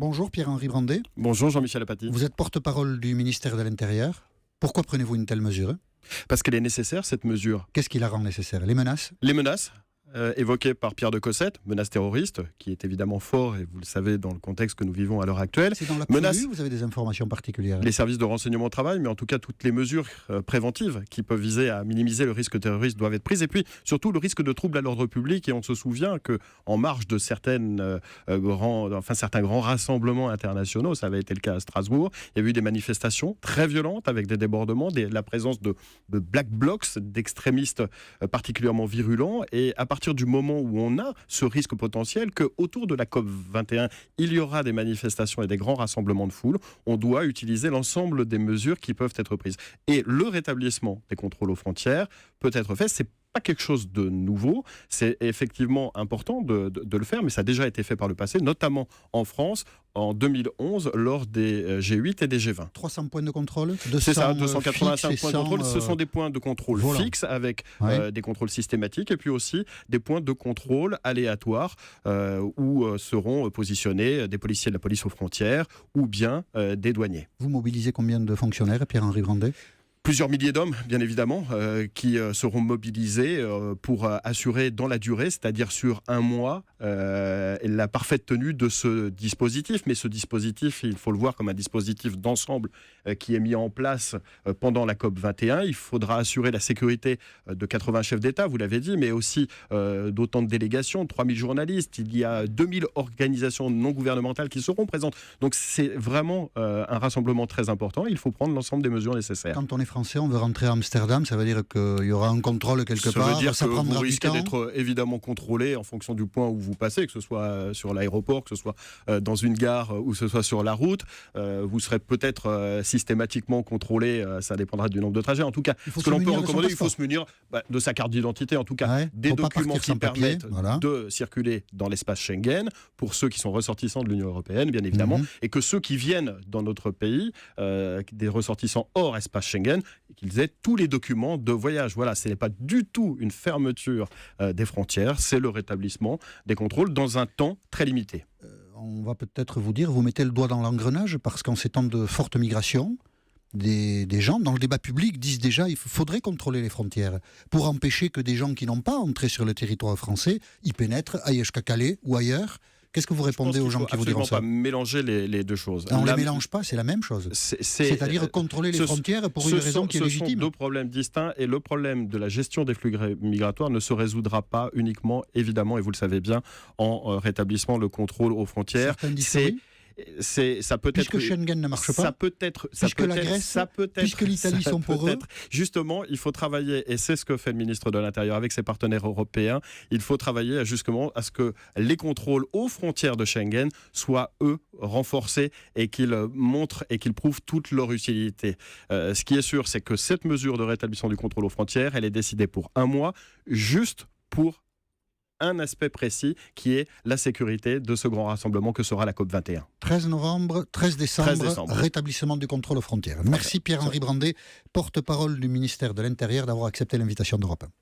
Bonjour Pierre-Henri Brandet. Bonjour Jean-Michel Apathy. Vous êtes porte-parole du ministère de l'Intérieur. Pourquoi prenez-vous une telle mesure? Parce qu'elle est nécessaire, cette mesure. Qu'est-ce qui la rend nécessaire? Les menaces? Les menaces évoquées par Pierre de Cossette, menaces terroristes, qui est évidemment fort, et vous le savez dans le contexte que nous vivons à l'heure actuelle. C'est dans la menaces, vous avez des informations particulières? les services de renseignement au travail, mais en tout cas toutes les mesures préventives qui peuvent viser à minimiser le risque terroriste doivent être prises. Et puis surtout le risque de troubles à l'ordre public. Et on se souvient qu'en marge de certains grands rassemblements internationaux, ça avait été le cas à Strasbourg, il y a eu des manifestations très violentes avec des débordements, la présence de black blocs, d'extrémistes particulièrement virulents. Et à partir du moment où on a ce risque potentiel qu'autour de la COP21, il y aura des manifestations et des grands rassemblements de foule, on doit utiliser l'ensemble des mesures qui peuvent être prises. Et le rétablissement des contrôles aux frontières peut être fait. C'est pas quelque chose de nouveau, c'est effectivement important de le faire, mais ça a déjà été fait par le passé, notamment en France, en 2011, lors des G8 et des G20. 300 points de contrôle, c'est ça, 285 points de contrôle. Ce sont des points de contrôle fixes avec des contrôles systématiques et puis aussi des points de contrôle aléatoires où seront positionnés des policiers de la police aux frontières ou bien des douaniers. Vous mobilisez combien de fonctionnaires, Pierre-Henri Brandet ? Plusieurs milliers d'hommes, bien évidemment, qui seront mobilisés pour assurer dans la durée, c'est-à-dire sur un mois, la parfaite tenue de ce dispositif. Mais ce dispositif, il faut le voir comme un dispositif d'ensemble qui est mis en place pendant la COP21. Il faudra assurer la sécurité de 80 chefs d'État, vous l'avez dit, mais aussi d'autant de délégations, 3000 journalistes. Il y a 2000 organisations non gouvernementales qui seront présentes. Donc c'est vraiment un rassemblement très important. Il faut prendre l'ensemble des mesures nécessaires. Quand on est français, on veut rentrer à Amsterdam, ça veut dire qu'il y aura un contrôle quelque part. Ça veut dire ça que vous prendra risquez du temps. d'être évidemment contrôlé en fonction du point où vous passez, que ce soit sur l'aéroport, que ce soit dans une gare ou que ce soit sur la route. Vous serez peut-être systématiquement contrôlé, ça dépendra du nombre de trajets. En tout cas, ce que l'on peut recommander, il faut se munir de sa carte d'identité, en tout cas des documents qui permettent de circuler dans l'espace Schengen, pour ceux qui sont ressortissants de l'Union européenne, bien évidemment, et que ceux qui viennent dans notre pays, des ressortissants hors espace Schengen, qu'ils aient tous les documents de voyage. Voilà, ce n'est pas du tout une fermeture des frontières, c'est le rétablissement des contrôles dans un temps très limité. On va peut-être vous dire, vous mettez le doigt dans l'engrenage, parce qu'en ces temps de forte migration, des gens dans le débat public disent déjà qu'il faudrait contrôler les frontières pour empêcher que des gens qui n'ont pas entré sur le territoire français y pénètrent, aillent jusqu'à Calais ou ailleurs. Qu'est-ce que vous répondez aux gens qui vous diront ça? Il ne faut absolument pas mélanger les deux choses. On ne les mélange pas, c'est la même chose. C'est-à-dire contrôler les frontières pour une raison qui est légitime. Ce sont deux problèmes distincts et le problème de la gestion des flux migratoires ne se résoudra pas uniquement, évidemment, et vous le savez bien, en rétablissant le contrôle aux frontières. Ça peut puisque Schengen ne marche pas, puisque la Grèce, puisque l'Italie sont pour eux. Justement, il faut travailler, et c'est ce que fait le ministre de l'Intérieur avec ses partenaires européens, il faut travailler justement à ce que les contrôles aux frontières de Schengen soient, eux, renforcés et qu'ils montrent et qu'ils prouvent toute leur utilité. Ce qui est sûr, c'est que cette mesure de rétablissement du contrôle aux frontières, elle est décidée pour un mois, juste pour un aspect précis qui est la sécurité de ce grand rassemblement que sera la COP21. 13 novembre, 13 décembre, rétablissement du contrôle aux frontières. Merci Pierre-Henri Brandet, porte-parole du ministère de l'Intérieur, d'avoir accepté l'invitation d'Europe 1.